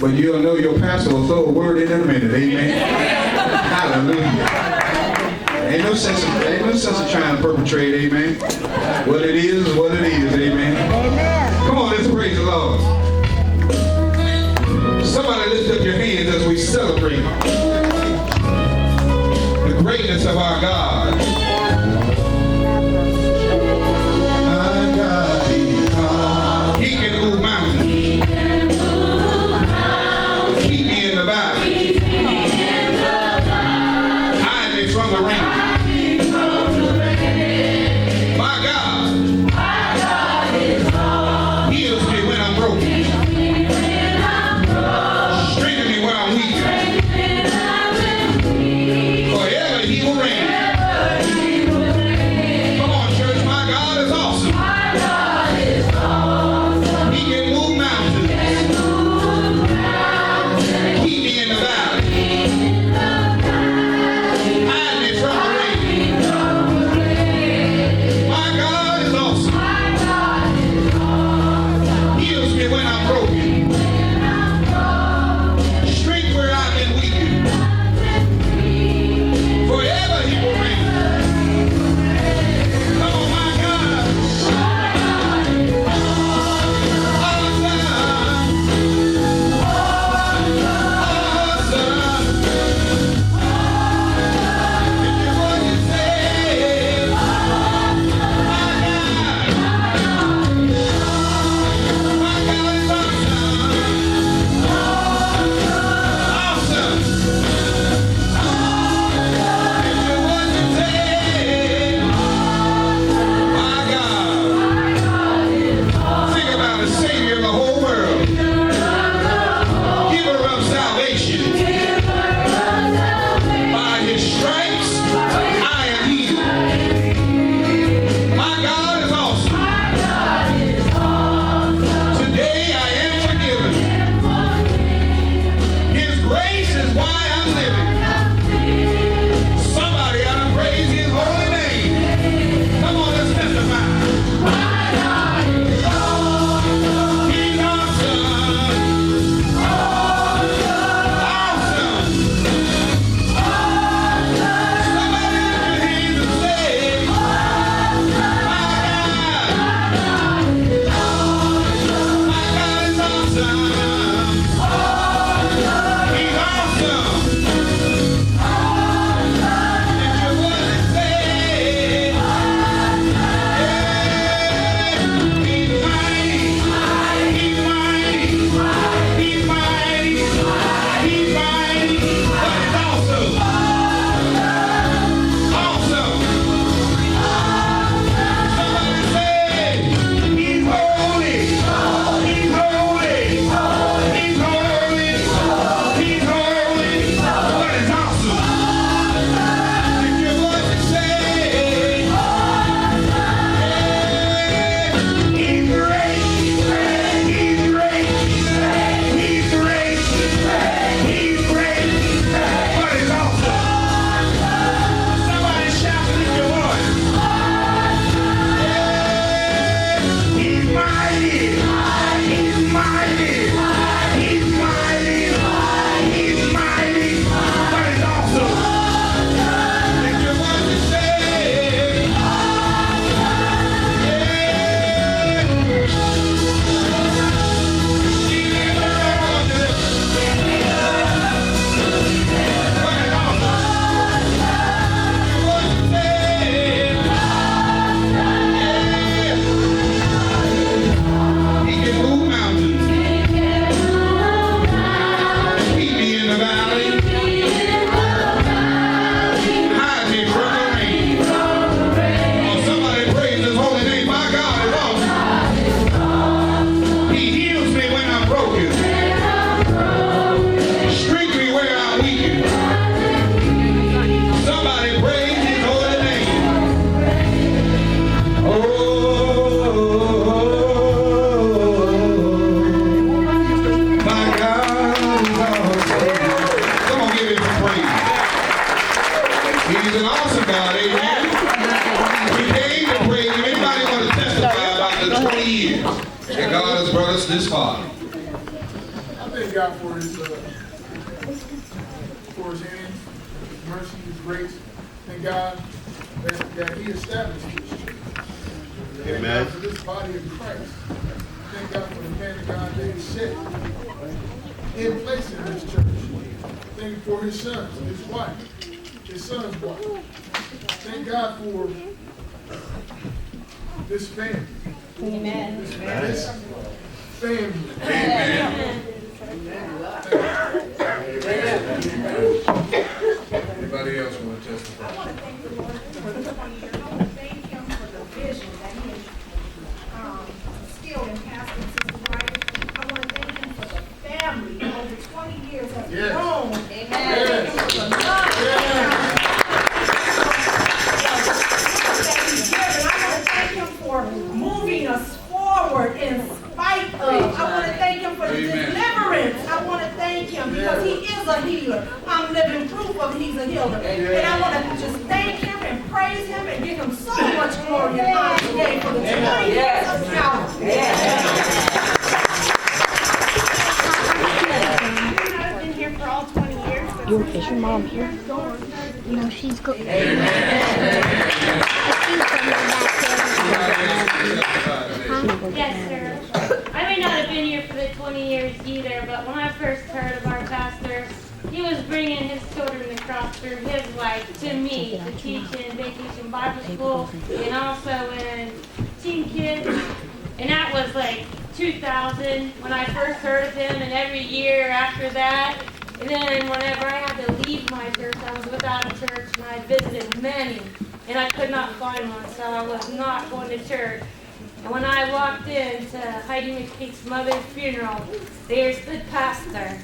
But you'll know your pastor will throw a word in a minute. Amen. Hallelujah. Ain't no sense of trying to perpetrate. Amen. What it is what it is. Amen. Come on, let's praise the Lord. Somebody lift up your hands as we celebrate the greatness of our God. Our God, He can move mountains. Keep me in the valley. Hide me from the rain. My God heals me when I'm broken. Strengthen me when I'm weak. Forever He will reign. God for his hand, his mercy, his grace. Thank God that he established this church. Thank God for this body of Christ. Thank God for the man of God that he set in place in this church. Thank you for his sons, his wife, his son's wife. Thank God for this family. Amen. This family. Amen. Anybody else want to testify? I want to thank the Lord for the 20 years. I want to thank him for the vision that he has instilled in Pastor and Sister White. I want to thank him for the family over 20 years has grown. Amen. Yes. I want to thank him for moving us forward in spite of. I want to thank him for the deliverance. I want to thank him because he is a healer. I'm living proof of he's a healer. And I want to just thank him and praise him and give him so much glory and honor today for the 20 years of Calvary. I've been here for all 20 years. Is your mom here? No, she's going. Yes, sir. I may not have been here for the 20 years either, but when I first heard of our pastor, he was bringing his children across through his life to me to teach in Vacation Bible School and also in Teen Kids. And that was like 2000 when I first heard of him, and every year after that. And then whenever I had to leave my church, I was without a church, and I visited many, and I could not find one, so I was not going to church. And when I walked into Heidi McPeak's mother's funeral, there stood Pastor.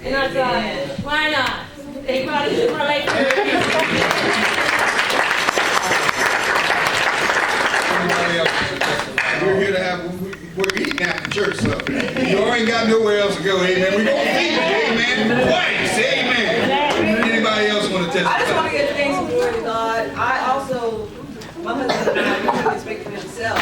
And I thought, why not? They brought us to my life. We're here to have, we're eating at the church, so you ain't got nowhere else to go, amen. We're going to feed you, amen. Twice, amen. Anybody else want to testify? I just want to give thanks and glory to God. I also, my husband and I, we really speak for himself,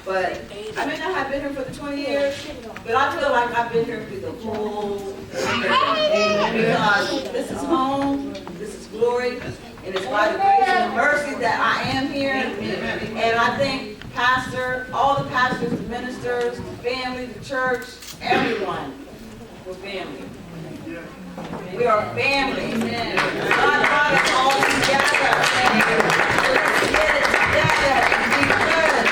but I may not have been here for the 20 years, but I feel like I've been here through the whole thing, because this is home, this is glory, and it's by the grace and the mercy that I am here. And I thank Pastor, all the pastors, the ministers, the family, the church, everyone. We're family. We are family. God brought us all together. Let's get it together and be good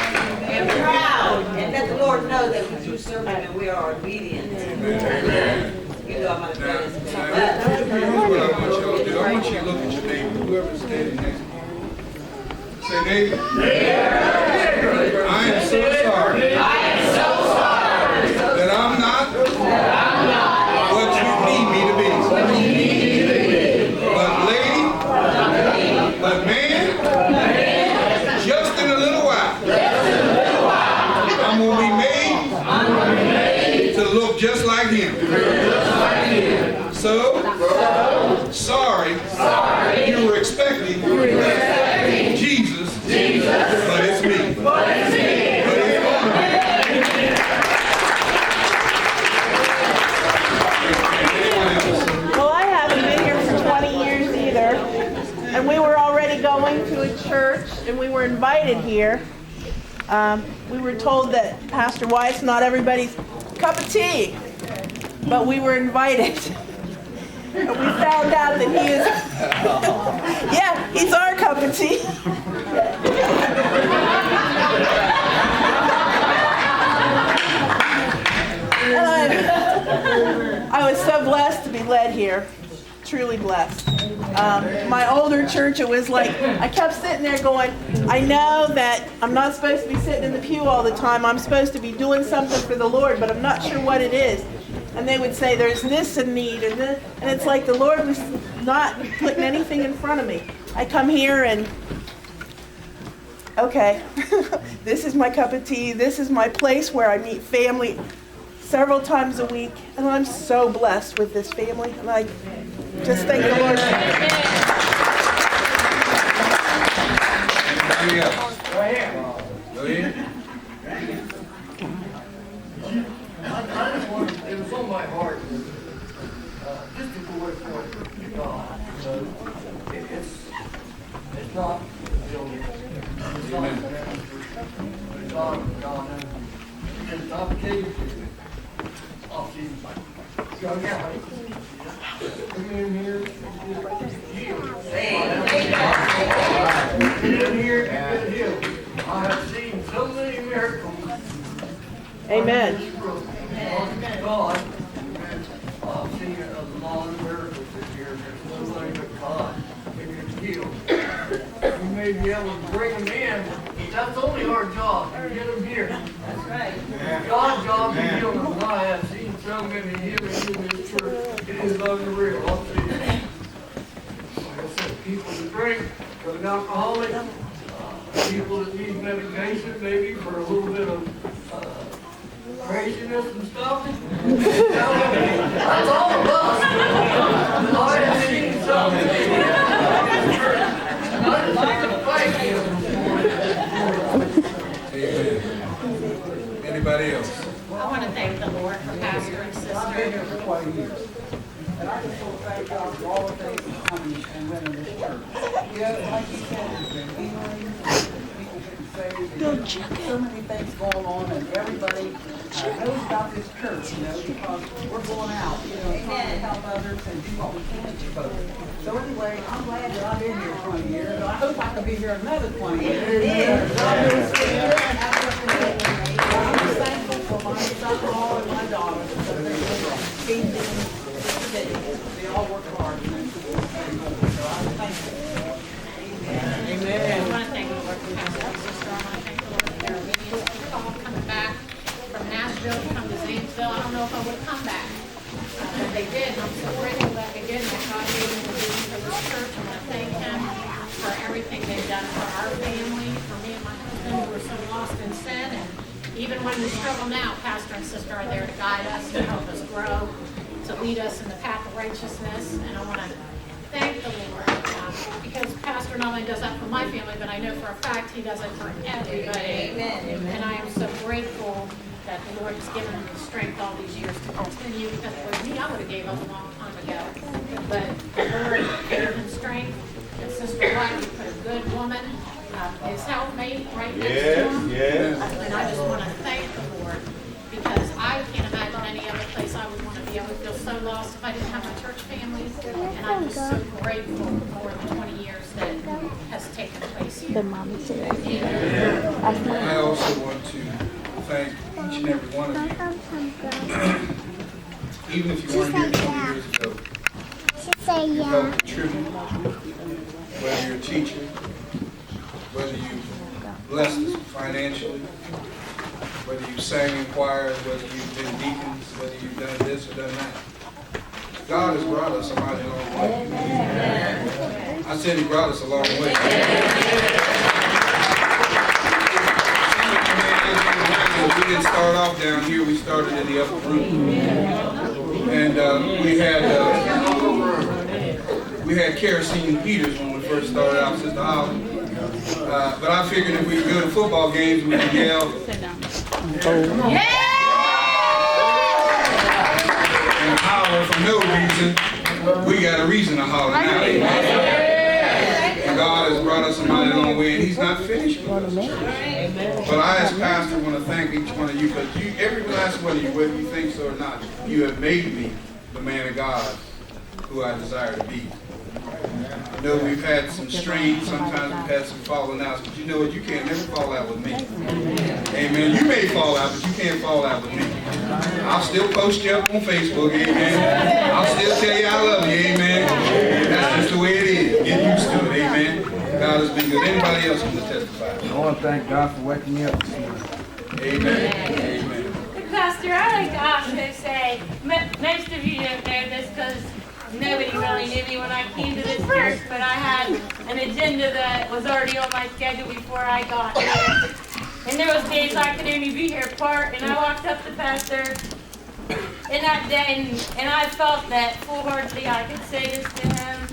and proud, and let the Lord know that we do serve Him and we are obedient. Amen. You know I'm not a Here's what I want y'all to do. I want you to look at your neighbor, whoever's standing next to you. Say, neighbor, I am so sorry that I'm not what you need me to be. But lady, but man, just in a little while, I'm going to be made to look just like him. So, sorry, you were expecting Jesus, but it's me. But it's Well, I haven't been here for 20 years either. And we were already going to a church, and we were invited here. We were told that Pastor White's not everybody's cup of tea, but we were invited. And we found out that he is, yeah, he's our cup of tea. And I was so blessed to be led here, truly blessed. My older church, it was like, I kept sitting there going, I know that I'm not supposed to be sitting in the pew all the time. I'm supposed to be doing something for the Lord, but I'm not sure what it is. And they would say, there's this in need, and this, and it's like the Lord was not putting anything in front of me. I come here and, okay, this is my cup of tea. This is my place where I meet family several times a week, and I'm so blessed with this family, and I just thank the Lord. Anybody else? Go ahead. It was on my heart not building. It's not God. It's not cave. I'll see. Young guy. Come in here and get healed. Come in here and get healed. I have seen so many miracles. Amen. God. I've seen a lot of miracles this year. There's nobody but God can heal. We may be able to bring them in, but that's only our job, to get them here. That's right. God's job is heal them. I have seen so many healings in this church. It is unreal. I'll tell you. Like I said, people that drink, for an alcoholic, people that need medication maybe for a little bit of craziness and stuff. That's all of us. I have seen some. And I just like to thank him. Amen. Anybody else? I want to thank the Lord for pastor and sister. I've been here for 20 years. And I just want to thank God for all the things He's coming and running this church. You know, like He said, there's been healing, people getting saved, there's so many things going on, and everybody knows about this church, you know, because we're going out, you know, trying to help others and do what we can to folks. So anyway, I'm glad that I've been here 20 years, and I hope I can be here another 20 years. I'm just thankful for my son-in-law and my daughter, because they're doing they all work hard and they're so I'm thankful. Amen. I want to thank the Lord for pastor and sister. I want to thank the Lord for their obedience. They're all coming back from Nashville to come to Zanesville. I don't know if I would have come back. But they did, and I'm so grateful that they did, that God gave them the vision for this church. I want to thank Him for everything they've done for our family, for me and my husband who were so lost in sin. And even when we struggle now, pastor and sister are there to guide us, to help us grow, to lead us in the path of righteousness. And I want to thank the Lord because pastor not only does that for my family, but I know for a fact he does it for everybody. Amen. And I am so grateful that the Lord has given me the strength all these years to continue, because for me, I would have gave up a long time ago. But the Lord gave him strength, and Sister White, he put a good woman, his helpmate, right next to him. And I just want to thank the Lord, because I can't imagine any other place I would want to be. I would feel so lost if I didn't have my church family. And I'm just so grateful for the 20 years that has taken place here. The mom today. I also want to thank each and every one of you. Even if you weren't here 20 years ago, you helped contribute. Whether you're a teacher, whether you blessed us financially, whether you sang in choirs, whether you've been deacons, whether you've done this or done that. God has brought us a mighty long way. I said He brought us a long way. We didn't start off down here. We started in the upper room, and we had kerosene heaters when we first started out, Sister Holly. But I figured if we could go to football games, we could yell. And holler for no reason. We got a reason to holler now. And God has brought us a mighty long way, and He's not finished with us, church. But I, as pastor, want to thank each one of you, because every last one of you, whether you think so or not, you have made me the man of God who I desire to be. I know we've had some strains, sometimes we've had some falling outs, but you know what? You can't never fall out with me. Amen. You may fall out, but you can't fall out with me. I'll still post you up on Facebook, amen. I'll still tell you I love you, amen. That's just the way it is. Get used to it, amen. God has been good. Anybody else want to testify? I want to thank God for waking me up this morning. Amen. Amen. Pastor, I'd like to also say, most of you don't know this because nobody really knew me when I came to this church, but I had an agenda that was already on my schedule before I got here. And there was days I could only be here part, and I walked up to Pastor in that day, and I felt that full-heartedly I could say this to him,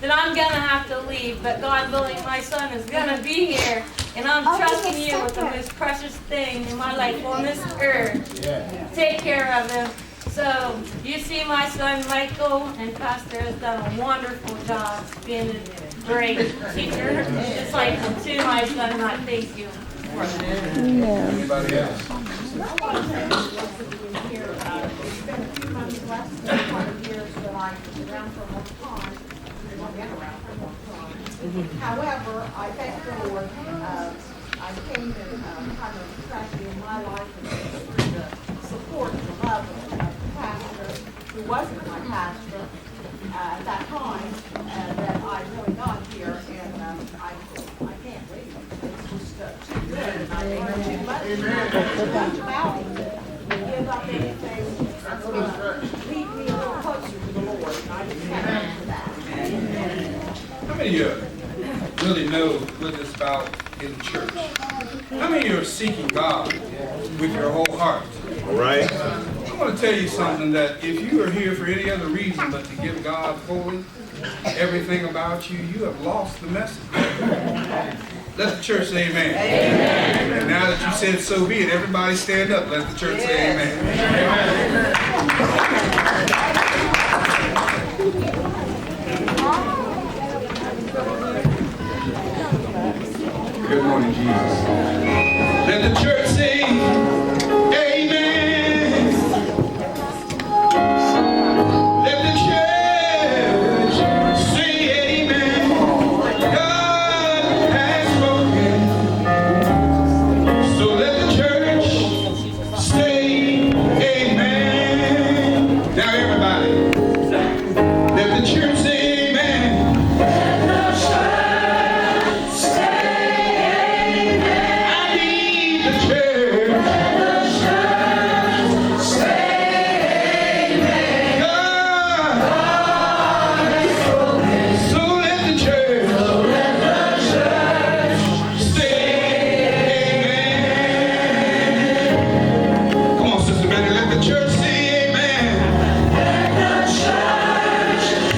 that I'm going to have to leave, but God willing, my son is going to be here, and I'm trusting you with the most precious thing in my life on this earth. Take care of him. So, you see my son Michael, and Pastor has done a wonderful job being great teacher, disciple too. I better not thank you for that. Anybody else? However, I thank the Lord, I came in kind of tragedy in my life and through the support and the love of the pastor, who wasn't my pastor at that time, that I really got here, and I can't leave. It's just too good, and I think too much. Too much about it. To give up anything that's going to lead me a little closer to the Lord, and I just thank Him for that. How many of you really know what it's about in the church? How many of you are seeking God with your whole heart? All right. I want to tell you something, that if you are here for any other reason but to give God fully everything about you, you have lost the message. Let the church say amen. Amen. And now that you said so be it, everybody stand up. Let the church say amen. Good morning, Jesus. Let the church say amen. Let the church say amen. God has spoken. So let the church say amen. Now everybody, let the church say amen. Let the church say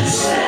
Say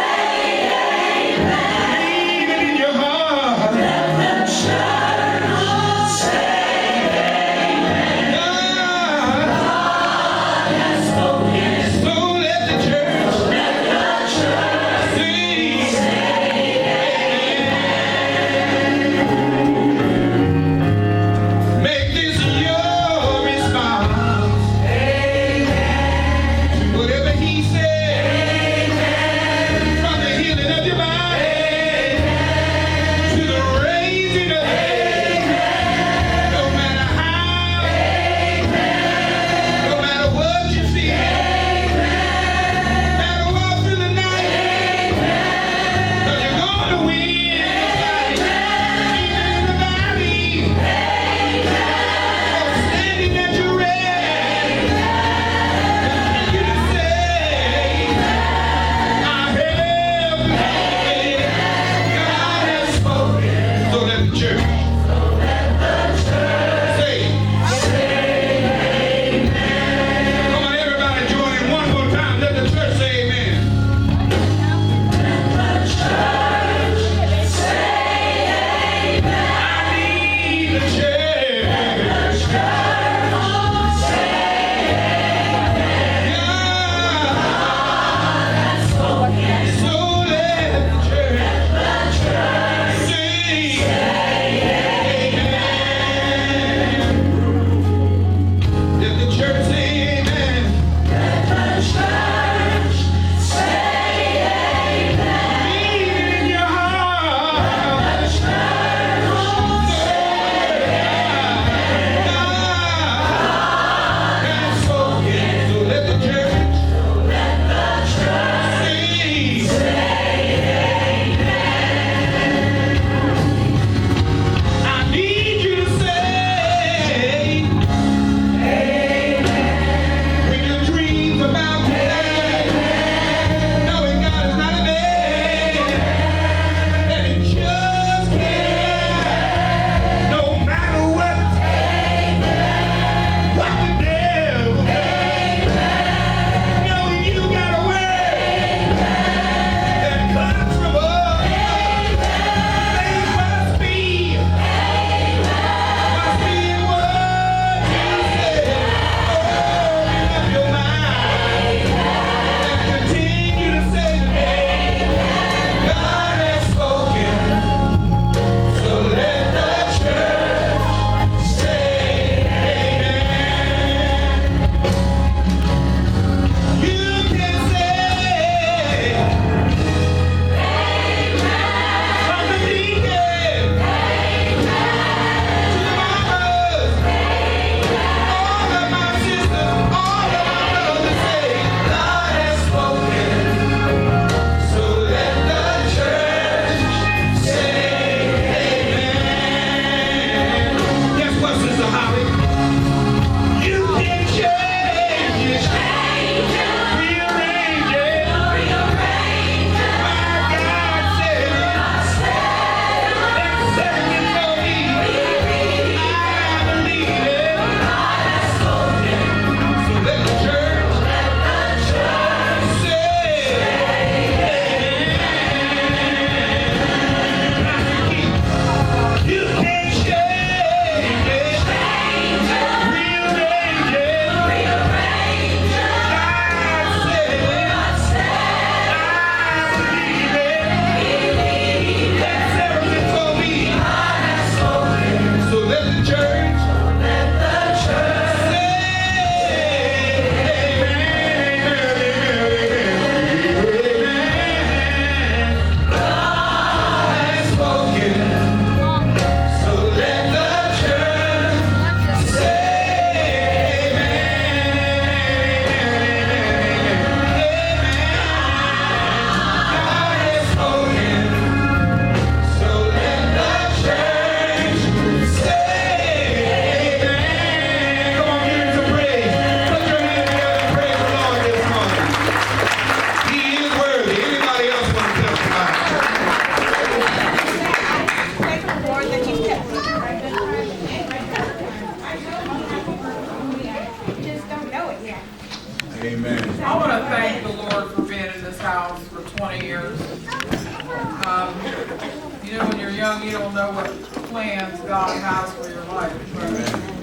young, you don't know what plans God has for your life. But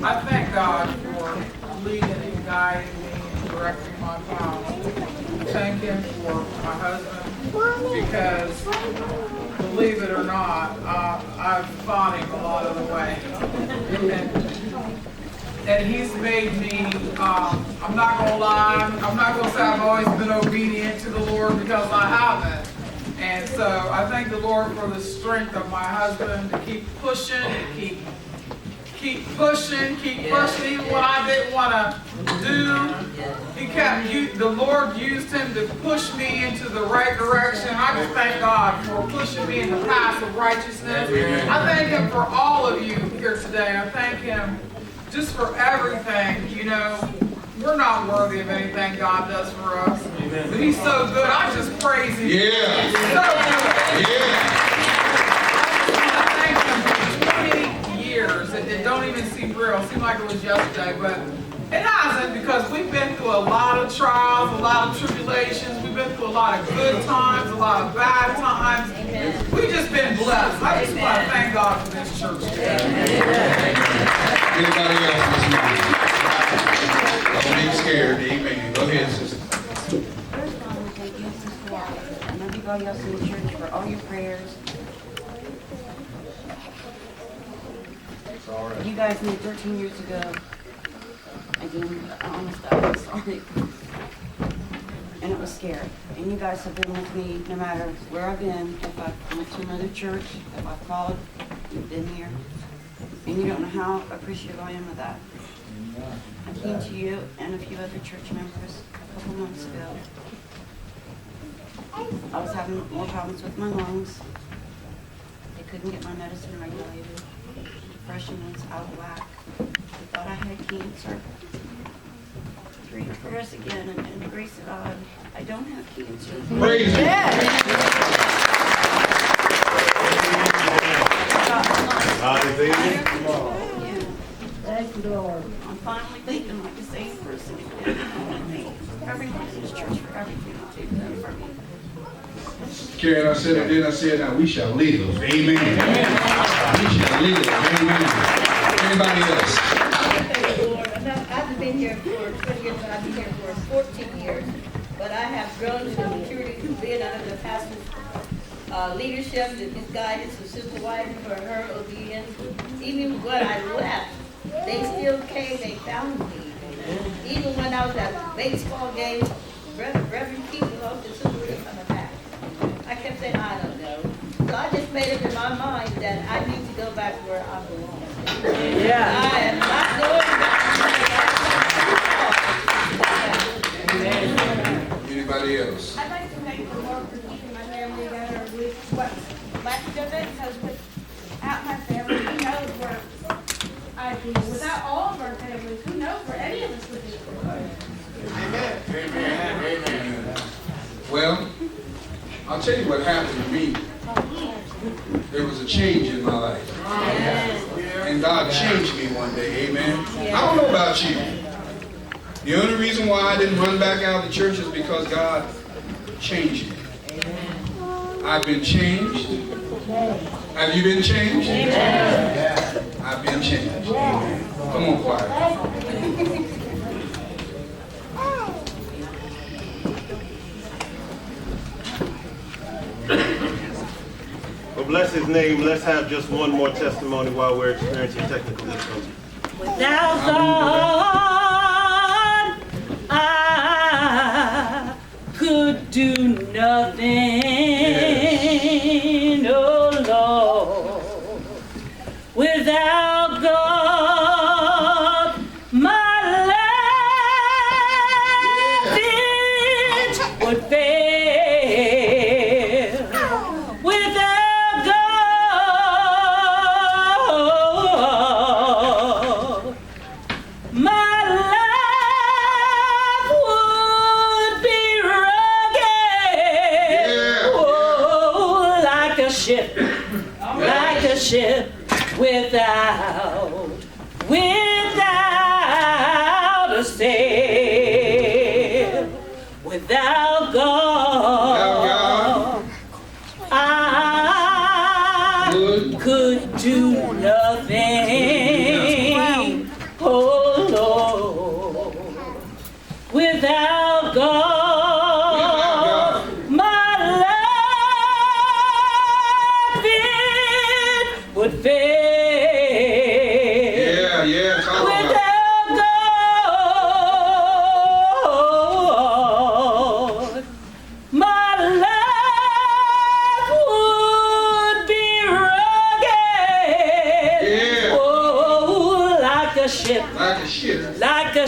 I thank God for leading and guiding me and directing my path. Thank Him for my husband because, believe it or not, I've fought him a lot of the way. And He's made me, I'm not going to lie, I'm not going to say I've always been obedient to the Lord because I haven't. And so I thank the Lord for the strength of my husband to keep pushing, to keep pushing, even when I didn't want to do. The Lord used him to push me into the right direction. I just thank God for pushing me in the path of righteousness. I thank Him for all of you here today. I thank Him just for everything. You know, we're not worthy of anything God does for us. But He's so good. I just praise Him. Yeah. He's so good. Yeah. I thank Him for 20 years. It don't even seem real. It seemed like it was yesterday, but it hasn't, because we've been through a lot of trials, a lot of tribulations. We've been through a lot of good times, a lot of bad times. We've just been blessed. I just want to thank God for this church today. Anybody else this morning? Don't be scared. Amen. Go ahead, sister. First, I want to thank you, Sister Walker, and everybody else in the church for all your prayers. You guys knew 13 years ago. Again, I almost died, sorry. And it was scary. And you guys have been with me no matter where I've been. If I went to another church, if I called, you've been here. And you don't know how appreciative I am of that. I came to you and a few other church members a couple months ago. I was having more problems with my lungs. They couldn't get my medicine regulated. Depression was out of whack. They thought I had cancer. Through your prayers again and the grace of God, I don't have cancer. Praise Him. Thank you, Lord. I'm finally thinking like the same person again. Everyone in this church for everything that they've done for me. Karen, I said it, then I said, now we shall live. Amen. We shall live. Amen. Anybody else? I've been here for 20 years, but I've been here for 14 years. But I have grown to maturity to being under the pastor's leadership and his guidance, and Sister White for her obedience. Even when I left, they still came, they found me. Even when I was at baseball games, Reverend Keith was also Sister White coming back. I kept saying, I don't know. So I just made up in my mind that I need to go back where I belong. Yeah. I am not going back. Anybody else? I'd like to thank the Lord for keeping my family together with what's left of it, because without my family, who knows where I'd be. Without all of our families, who knows where any of us would be. Amen. Amen. Amen. Well, I'll tell you what happened to me. There was a change in my life. And God changed me one day. Amen. I don't know about you. The only reason why I didn't run back out of the church is because God changed me. I've been changed. Have you been changed? I've been changed. Come on, choir. Well, bless His name. Let's have just one more testimony while we're experiencing technical difficulties. Without God, I could do nothing, oh Lord. Without God, my life it would fail. Without God, my life would be rugged, oh, like a ship without a sail. Without God, I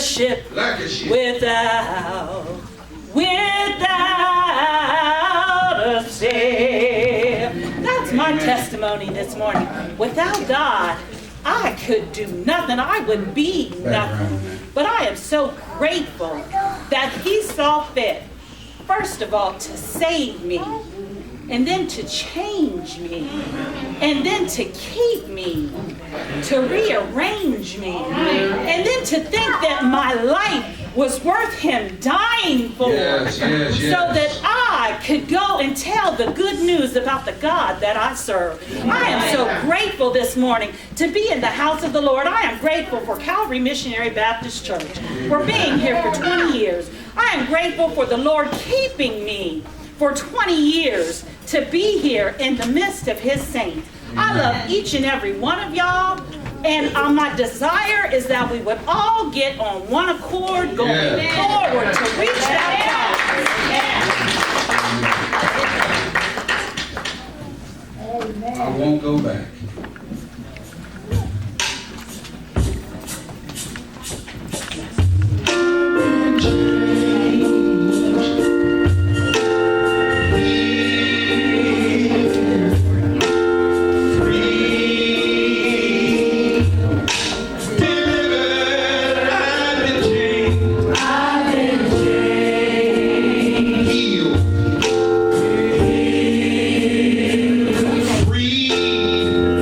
ship, like a ship. without a sail. That's my testimony this morning. Without God, I could do nothing. I would be nothing. But I am so grateful that He saw fit, first of all, to save me, and then to change me, and then to keep me, to rearrange me, and then to think that my life was worth Him dying for, Yes. so that I could go and tell the good news about the God that I serve. I am so grateful this morning to be in the house of the Lord. I am grateful for Calvary Missionary Baptist Church for being here for 20 years. I am grateful for the Lord keeping me for 20 years to be here in the midst of His saints. I love each and every one of y'all, and my desire is that we would all get on one accord going forward to reach that God. I won't go back. Free.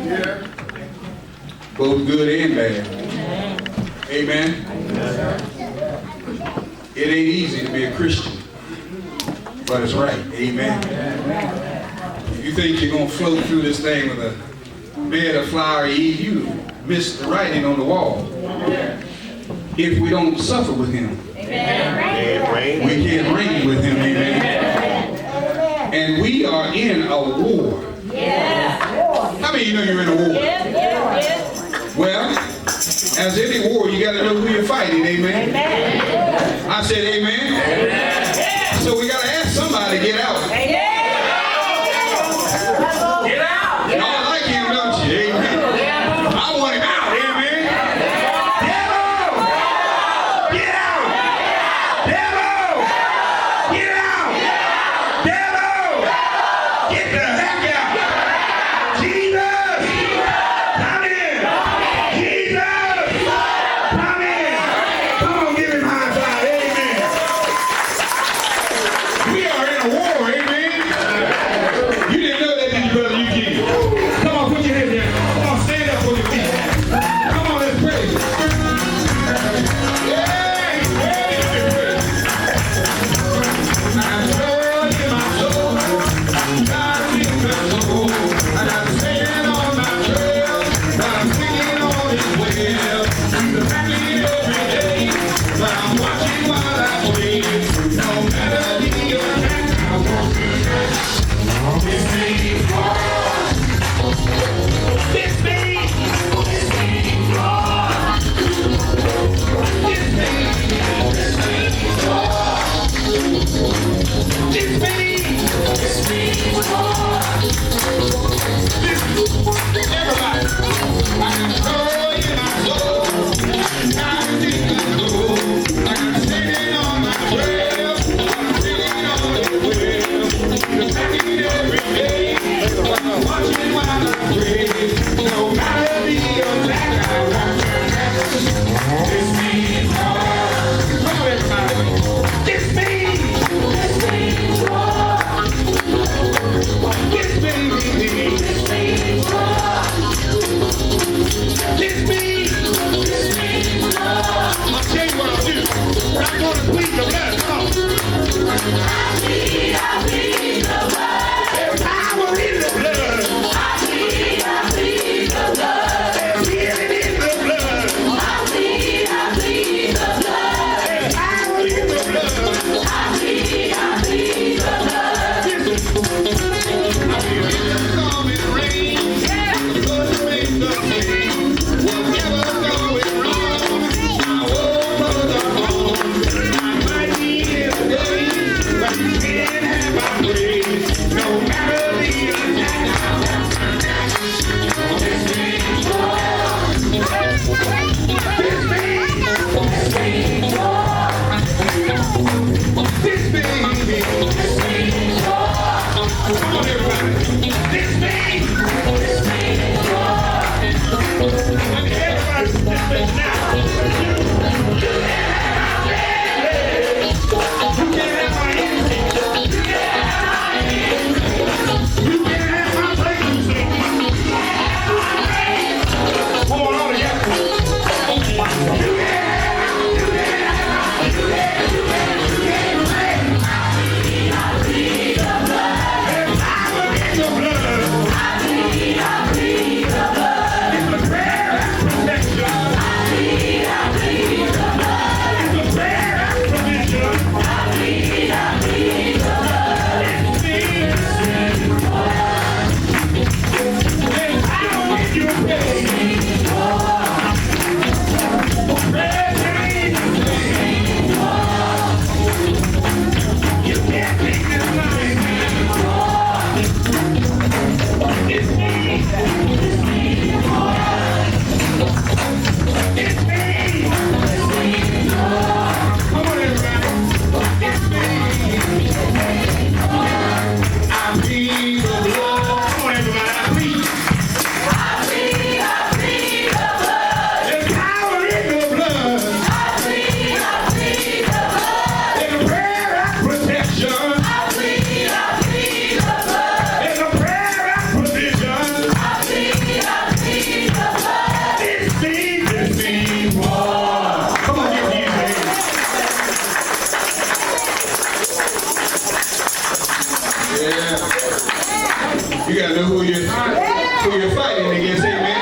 Yeah. Both good and bad. Amen. It ain't easy to be a Christian, but it's right. Amen. If you think you're going to float through this thing with a bed of flour ease, you miss the writing on the wall. If we don't suffer with him, we can't reign with him. Amen. And we are in a war. How many of you know you're in a war? Well, as any war, you got to know who you're fighting. Amen. I said amen. So we got to ask somebody to get out. Get out. Y'all like him, don't you? Amen. I want him out. Amen. Devil! Get out! Devil! Get out! Devil! Get the heck out! Jesus! Come in! Jesus! Come in! Come on, give him a high five. Amen. We are in a war. Amen. You didn't know that, did you, brother Eugene? Come on, put your head down. Come on, stand up on your feet. Come on, let's pray. I'm joy in my soul. God in my soul. And I'm staying on my trail. But I'm singing on his will. He's attacking every day. But I'm watching while I play. No matter the attack, I won't be hurt. This means war. This means war. This means war. This means war. This means war. Everybody, I can joy in my soul. God is in my soul. I'm sitting on my trail. I'm sitting on his will. He's attacking every day. But I'm watching while I pray. No matter the attack, I won't turn back. This means war. Come on, everybody. This means war. This means war. This means war. I'll tell you what I'll do. I'm going to plead the blood. Come on. I plead the blood. There's power in the blood. I plead the blood. There's healing in the blood. I plead the blood. There's power in the blood. I plead the blood. I feel in the storm and rain. The blood makes the same. Whatever's going wrong, my woe was a home. I might be in the day, but you can't have my praise. No matter the attack, I won't turn back. This means war. This means war. This means war. Come on, everybody. This means war. I mean, everybody, this means now. You can't have my family. You can't have my energy. You can't have my energy. You can't have my praise. You can't have my praise. Come on, all together. You can't have the blood. who you're fighting against, amen.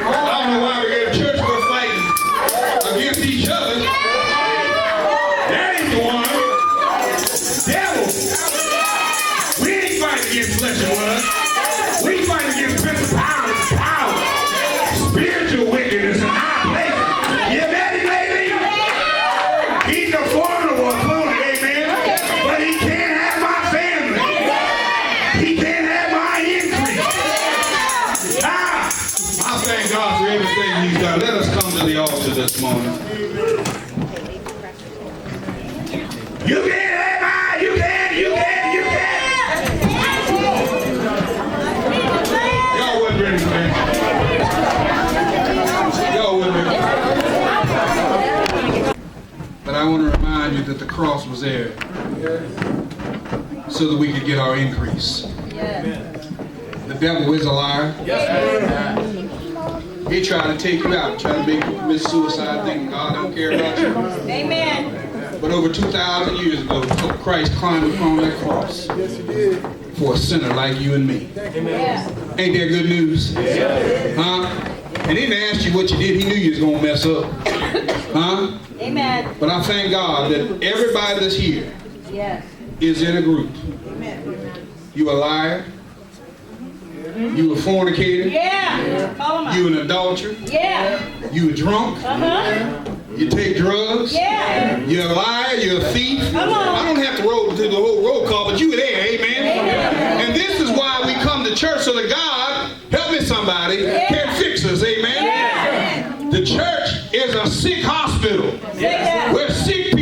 I don't know why we go to church, we're fighting against each other. That ain't the one. Devil. We ain't fighting against flesh and blood. We fight against principalities and powers, spiritual wickedness in high places. You met him lately? He's a formidable opponent, amen. But he can't have my family. He can't have my increase. I thank God for everything he's done. Let us come to the altar this morning. You can't have mine. You can't. Y'all wasn't ready for that. Y'all wasn't ready. But I want to remind you that the cross was there so that we could get our increase. The devil is a liar. He tried to take you out, try to make you commit suicide, thinking God don't care about you. Amen. But over 2,000 years ago, Christ climbed upon that cross for a sinner like you and me. Yeah. Ain't that good news? Huh? And he didn't ask you what you did. He knew you was going to mess up. Huh? Amen. But I thank God that everybody that's here Yes. is in a group. You a liar. You a fornicator. Yeah. Call him out. You an adulterer. Yeah. You a drunk. You take drugs. Yeah. You're a liar. You're a thief. Come on. I don't have to roll through the whole roll call, but you were there. Amen. And this is why we come to church, so that God, help me somebody, can fix us. Amen. The church is a sick hospital where sick